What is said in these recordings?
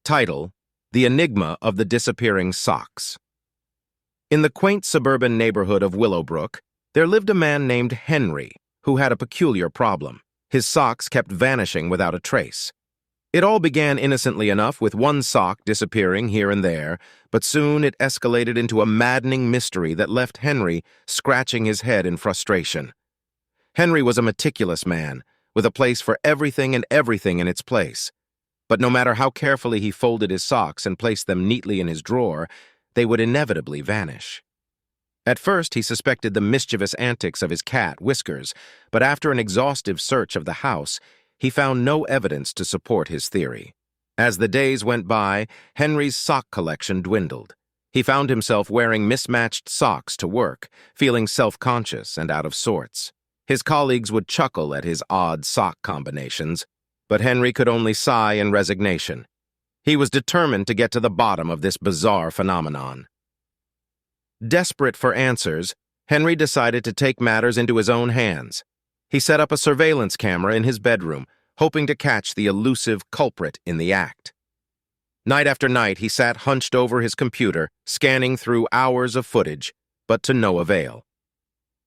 Title: The Enigma of the Disappearing Socks. In the quaint suburban neighborhood of Willowbrook, there lived a man named Henry, who had a peculiar problem. His socks kept vanishing without a trace. It all began innocently enough with one sock disappearing here and there, but soon it escalated into a maddening mystery that left Henry scratching his head in frustration. Henry was a meticulous man, with a place for everything and everything in its place. But no matter how carefully he folded his socks and placed them neatly in his drawer, they would inevitably vanish. At first, he suspected the mischievous antics of his cat, Whiskers, but after an exhaustive search of the house, he found no evidence to support his theory. As the days went by, Henry's sock collection dwindled. He found himself wearing mismatched socks to work, feeling self-conscious and out of sorts. His colleagues would chuckle at his odd sock combinations, but Henry could only sigh in resignation. He was determined to get to the bottom of this bizarre phenomenon. Desperate for answers, Henry decided to take matters into his own hands. He set up a surveillance camera in his bedroom, hoping to catch the elusive culprit in the act. Night after night, he sat hunched over his computer, scanning through hours of footage, but to no avail.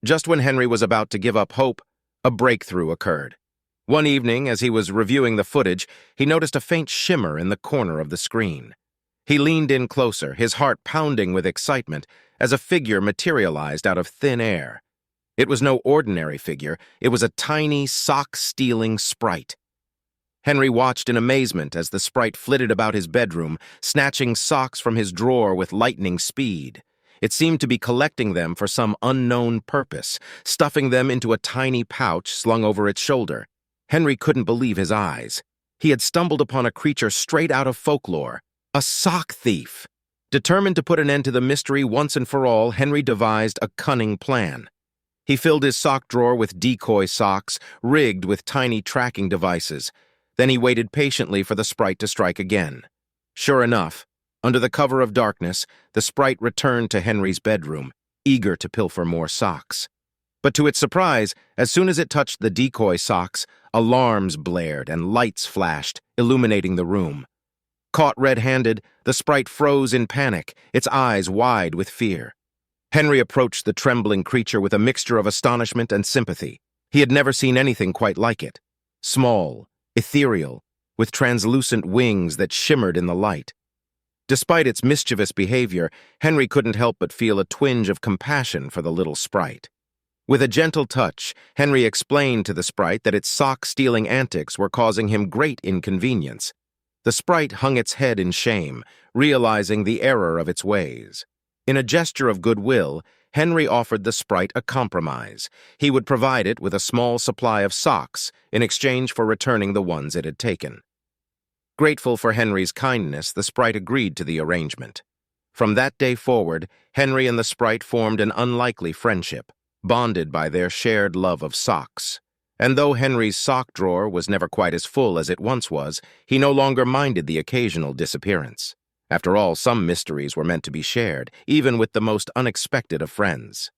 Just when Henry was about to give up hope, a breakthrough occurred. One evening, as he was reviewing the footage, he noticed a faint shimmer in the corner of the screen. He leaned in closer, his heart pounding with excitement, as a figure materialized out of thin air. It was no ordinary figure, it was a tiny, sock-stealing sprite. Henry watched in amazement as the sprite flitted about his bedroom, snatching socks from his drawer with lightning speed. It seemed to be collecting them for some unknown purpose, stuffing them into a tiny pouch slung over its shoulder. Henry couldn't believe his eyes. He had stumbled upon a creature straight out of folklore, a sock thief. Determined to put an end to the mystery once and for all, Henry devised a cunning plan. He filled his sock drawer with decoy socks, rigged with tiny tracking devices. Then he waited patiently for the sprite to strike again. Sure enough, under the cover of darkness, the sprite returned to Henry's bedroom, eager to pilfer more socks. But to its surprise, as soon as it touched the decoy socks, alarms blared and lights flashed, illuminating the room. Caught red-handed, the sprite froze in panic, its eyes wide with fear. Henry approached the trembling creature with a mixture of astonishment and sympathy. He had never seen anything quite like it. Small, ethereal, with translucent wings that shimmered in the light. Despite its mischievous behavior, Henry couldn't help but feel a twinge of compassion for the little sprite. With a gentle touch, Henry explained to the sprite that its sock-stealing antics were causing him great inconvenience. The sprite hung its head in shame, realizing the error of its ways. In a gesture of goodwill, Henry offered the sprite a compromise. He would provide it with a small supply of socks in exchange for returning the ones it had taken. Grateful for Henry's kindness, the sprite agreed to the arrangement. From that day forward, Henry and the sprite formed an unlikely friendship, bonded by their shared love of socks. And though Henry's sock drawer was never quite as full as it once was, he no longer minded the occasional disappearance. After all, some mysteries were meant to be shared, even with the most unexpected of friends.